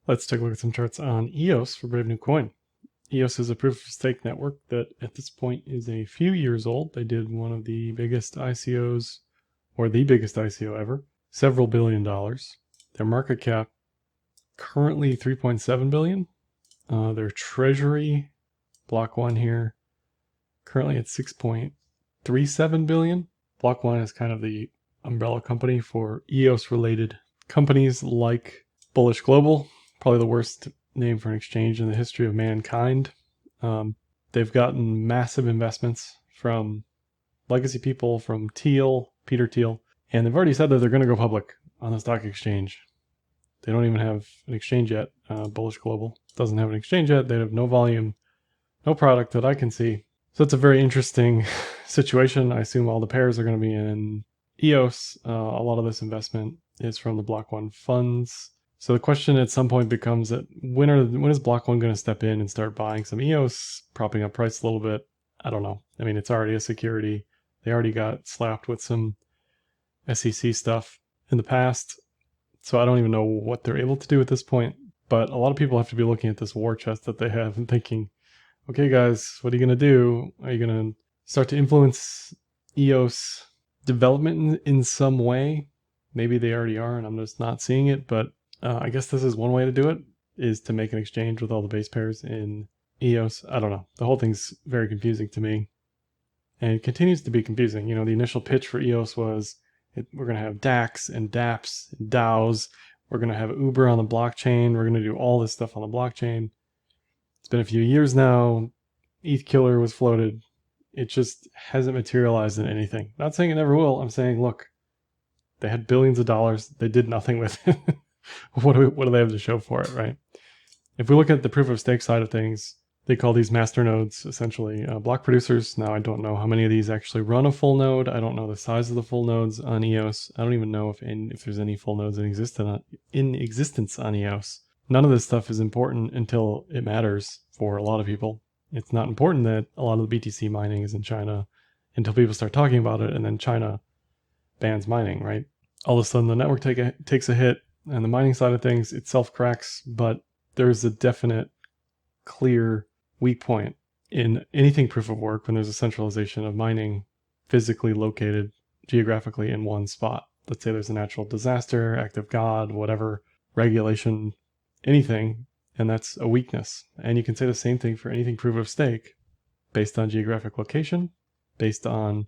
Let's take a look at some charts on EOS for Brave New Coin. EOS is a proof of stake network that at this point is a few years old. They did one of the biggest ICOs, or the biggest ICO ever, several $billion. Their market cap currently 3.7 billion. Their treasury, block one here, currently at 6.37 billion. Block one is kind of the umbrella company for EOS related companies like Bullish Global, probably the worst name for an exchange in the history of mankind. They've gotten massive investments from legacy people, from Peter Thiel, and they've already said that they're going to go public on the stock exchange. They don't even have an exchange yet. Bullish Global doesn't have an exchange yet. They have no volume, no product that I can see. So it's a very interesting situation. I assume all the pairs are going to be in EOS. A lot of this investment is from the Block One funds. So the question at some point becomes that when is Block One going to step in and start buying some EOS, propping up price a little bit? I don't know. I mean, it's already a security. They already got slapped with some SEC stuff in the past. So I don't even know what they're able to do at this point. But a lot of people have to be looking at this war chest that they have and thinking, okay, guys, what are you going to do? Are you going to start to influence EOS development in some way? Maybe they already are, and I'm just not seeing it. But I guess this is one way to do it, is to make an exchange with all the base pairs in EOS. I don't know. The whole thing's very confusing to me. And it continues to be confusing. You know, the initial pitch for EOS was we're going to have DAX and DApps and DAOs. We're going to have Uber on the blockchain. We're going to do all this stuff on the blockchain. It's been a few years now. ETH Killer was floated. It just hasn't materialized in anything. Not saying it never will. I'm saying, look, they had billions of dollars. They did nothing with it. What do they have to show for it, right? If we look at the proof of stake side of things, they call these master nodes essentially block producers. Now, I don't know how many of these actually run a full node. I don't know the size of the full nodes on EOS. I don't even know if there's any full nodes in existence on EOS. None of this stuff is important until it matters for a lot of people. It's not important that a lot of the BTC mining is in China until people start talking about it, and then China bans mining, right? All of a sudden the network takes a hit, and the mining side of things itself cracks, but there's a definite, clear weak point in anything proof of work when there's a centralization of mining physically located geographically in one spot. Let's say there's a natural disaster, act of God, whatever, regulation, anything, and that's a weakness. And you can say the same thing for anything proof of stake based on geographic location, based on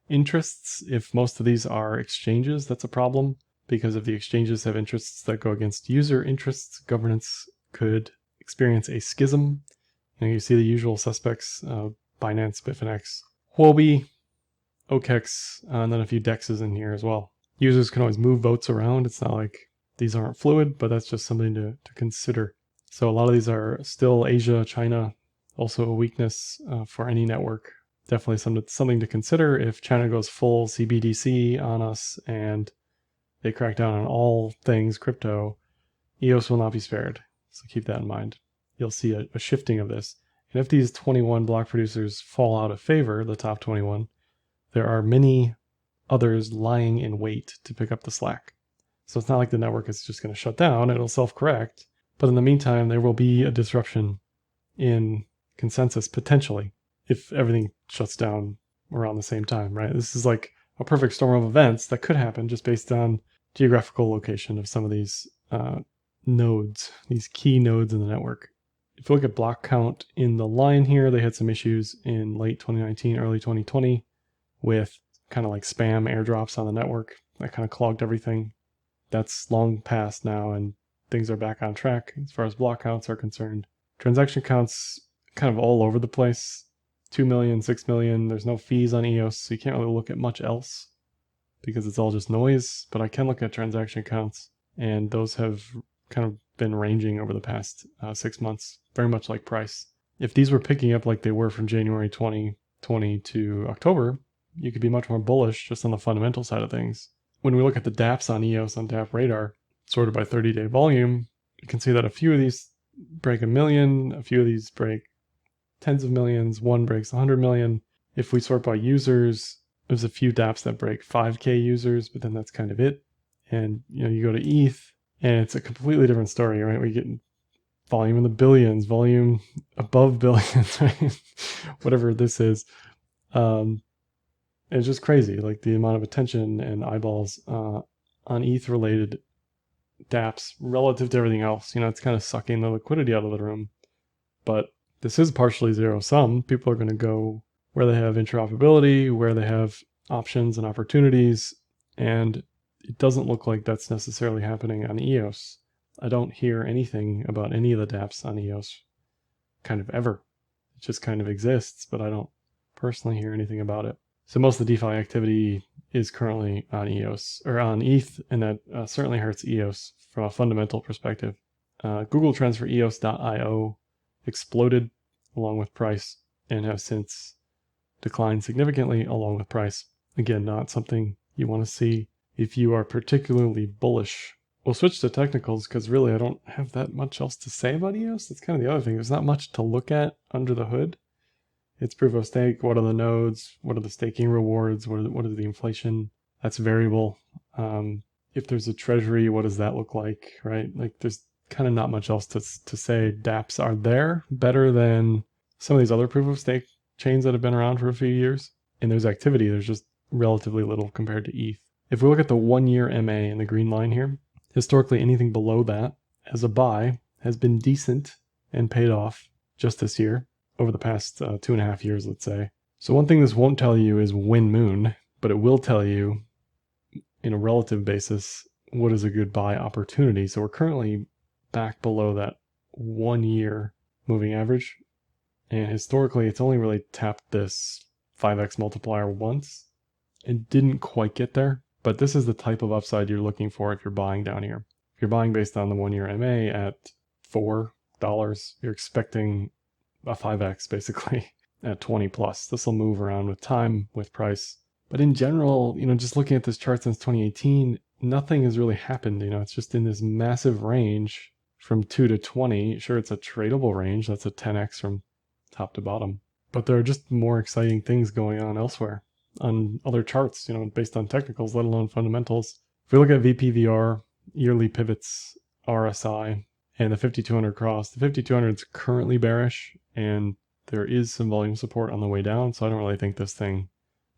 interests. If most of these are exchanges, that's a problem, because if the exchanges have interests that go against user interests, governance could experience a schism. You see the usual suspects, Binance, Bitfinex, Huobi, OKEx, and then a few DEXs in here as well. Users can always move votes around. It's not like these aren't fluid, but that's just something to consider. So a lot of these are still Asia, China, also a weakness for any network. Definitely something to consider if China goes full CBDC on us and they crack down on all things crypto. EOS will not be spared. So keep that in mind. You'll see a shifting of this. And if these 21 block producers fall out of favor, the top 21, there are many others lying in wait to pick up the slack. So it's not like the network is just going to shut down. It'll self-correct. But in the meantime, there will be a disruption in consensus, potentially, if everything shuts down around the same time, right? This is like a perfect storm of events that could happen just based on geographical location of some of these nodes, these key nodes in the network. If you look at block count in the line here, they had some issues in late 2019, early 2020 with kind of like spam airdrops on the network that kind of clogged everything. That's long past now, and things are back on track as far as block counts are concerned. Transaction counts kind of all over the place. 2 million, 6 million. There's no fees on EOS, so you can't really look at much else because it's all just noise. But I can look at transaction counts, and those have kind of been ranging over the past 6 months, very much like price. If these were picking up like they were from January 2020 to October, you could be much more bullish just on the fundamental side of things. When we look at the DApps on EOS on DApp Radar, sorted by 30-day volume, you can see that a few of these break 1 million, a few of these break tens of millions, one breaks 100 million. If we sort by users, there's a few dApps that break 5K users, but then that's kind of it. And you go to ETH, And it's a completely different story, right? We get volume in the billions, volume above billions, right? Whatever this is. It's just crazy, like the amount of attention and eyeballs on ETH related dApps relative to everything else. It's kind of sucking the liquidity out of the room. But this is partially zero sum. People are going to go where they have interoperability, where they have options and opportunities, and it doesn't look like that's necessarily happening on EOS. I don't hear anything about any of the dApps on EOS kind of ever. It just kind of exists, but I don't personally hear anything about it. So most of the DeFi activity is currently on EOS or on ETH, and that certainly hurts EOS from a fundamental perspective. Google trends for EOS.io exploded along with price and have since declined significantly along with price. Again, not something you want to see if you are particularly bullish. We'll switch to technicals because really I don't have that much else to say about EOS. That's kind of the other thing. There's not much to look at under the hood. It's proof of stake. What are the nodes? What are the staking rewards? What is the inflation? That's variable. If there's a treasury, what does that look like, right? Like there's kind of not much else to say. dApps are there better than some of these other proof of stake chains that have been around for a few years. And there's activity. There's just relatively little compared to ETH. If we look at the 1 year MA in the green line here, historically anything below that as a buy has been decent and paid off just this year over the past 2.5 years, let's say. So one thing this won't tell you is when moon, but it will tell you in a relative basis what is a good buy opportunity. So we're currently back below that 1 year moving average. And historically, it's only really tapped this 5x multiplier once and didn't quite get there. But this is the type of upside you're looking for if you're buying down here. If you're buying based on the 1 year MA at $4, you're expecting a 5x basically at 20 plus. This will move around with time, with price. But in general, just looking at this chart since 2018, nothing has really happened. It's just in this massive range from 2 to 20. Sure, it's a tradable range. That's a 10x from top to bottom. But there are just more exciting things going on elsewhere on other charts, based on technicals, let alone fundamentals. If we look at VPVR, yearly pivots, RSI, and the 5200 cross, the 5200 is currently bearish, and there is some volume support on the way down, so I don't really think this thing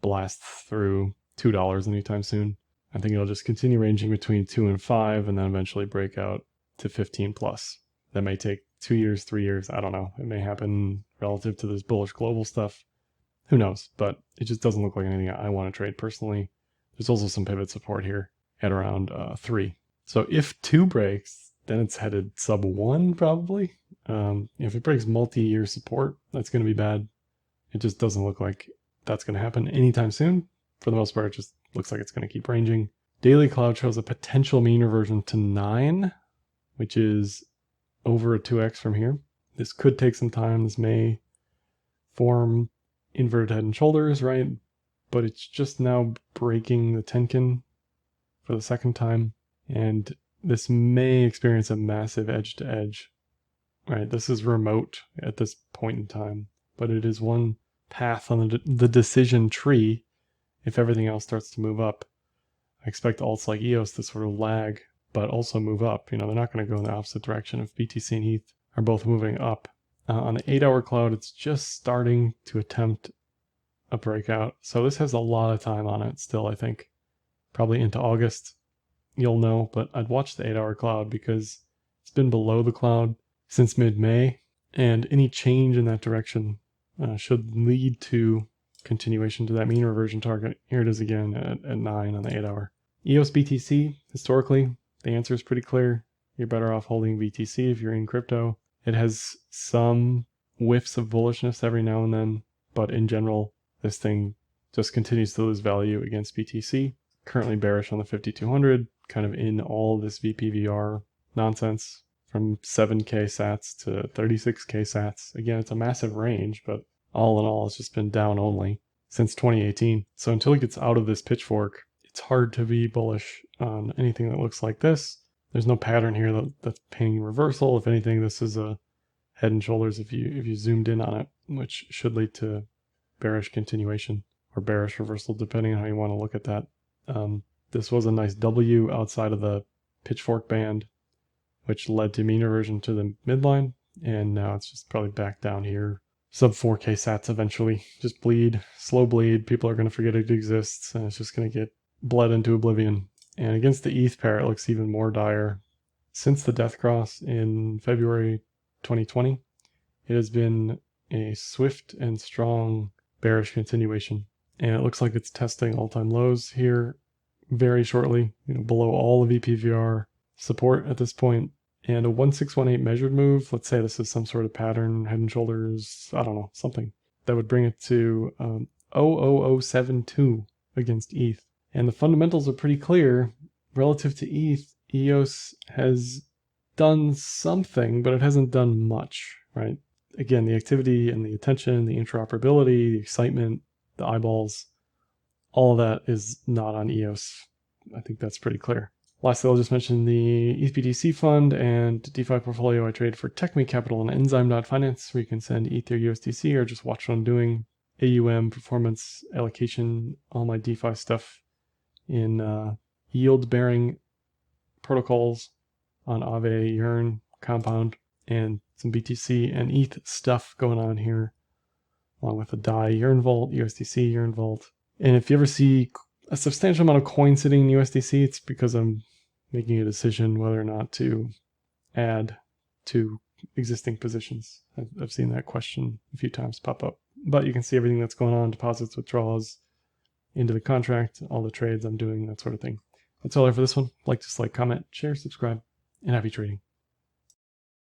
blasts through $2 anytime soon. I think it'll just continue ranging between 2 and 5, and then eventually break out to 15 plus. That may take 2 years, 3 years, I don't know. It may happen relative to this bullish global stuff. Who knows? But it just doesn't look like anything I want to trade personally. There's also some pivot support here at around 3. So if 2 breaks, then it's headed sub 1 probably. If it breaks multi-year support, that's going to be bad. It just doesn't look like that's going to happen anytime soon. For the most part, it just looks like it's going to keep ranging. Daily Cloud shows a potential mean reversion to 9, which is over a 2x from here. This could take some time. This may form inverted head and shoulders, right? But it's just now breaking the Tenkin for the second time. And this may experience a massive edge to edge, right? This is remote at this point in time, but it is one path on the decision tree if everything else starts to move up. I expect alts like EOS to sort of lag, but also move up. They're not going to go in the opposite direction if BTC and ETH are both moving up. On the 8-hour cloud, it's just starting to attempt a breakout. So this has a lot of time on it still, I think. Probably into August, you'll know, but I'd watch the 8-hour cloud because it's been below the cloud since mid-May, and any change in that direction should lead to continuation to that mean reversion target. Here it is again at 9 on the 8-hour. EOS BTC, historically, the answer is pretty clear. You're better off holding BTC if you're in crypto. It has some whiffs of bullishness every now and then, but in general, this thing just continues to lose value against BTC. Currently bearish on the 5200, kind of in all this VPVR nonsense from 7K sats to 36K sats. Again, it's a massive range, but all in all, it's just been down only since 2018. So until it gets out of this pitchfork, it's hard to be bullish on anything that looks like this. There's no pattern here that's painting reversal. If anything, this is a head and shoulders if you zoomed in on it, which should lead to bearish continuation or bearish reversal, depending on how you want to look at that. This was a nice W outside of the pitchfork band, which led to mean reversion to the midline, and now it's just probably back down here. Sub 4K sats eventually. Just bleed, slow bleed. People are going to forget it exists, and it's just going to get bled into oblivion. And against the ETH pair, it looks even more dire. Since the death cross in February 2020, it has been a swift and strong bearish continuation. And it looks like it's testing all-time lows here very shortly, below all of EPVR support at this point. And a 1618 measured move, let's say this is some sort of pattern, head and shoulders, I don't know, something that would bring it to 00072 against ETH. And the fundamentals are pretty clear. Relative to ETH, EOS has done something, but it hasn't done much, right? Again, the activity and the attention, the interoperability, the excitement, the eyeballs, all of that is not on EOS. I think that's pretty clear. Lastly, I'll just mention the ETH-BTC fund and DeFi portfolio I trade for Techemy Capital and Enzyme.finance, where you can send ETH or USDC or just watch what I'm doing. AUM, performance, allocation, all my DeFi stuff in yield-bearing protocols on Aave, Yearn, Compound, and some BTC and ETH stuff going on here, along with a DAI Yearn Vault, USDC Yearn Vault. And if you ever see a substantial amount of coin sitting in USDC, it's because I'm making a decision whether or not to add to existing positions. I've seen that question a few times pop up. But you can see everything that's going on, deposits, withdrawals into the contract, all the trades I'm doing, that sort of thing. That's all I have for this one. Like, dislike, comment, share, subscribe, and happy trading.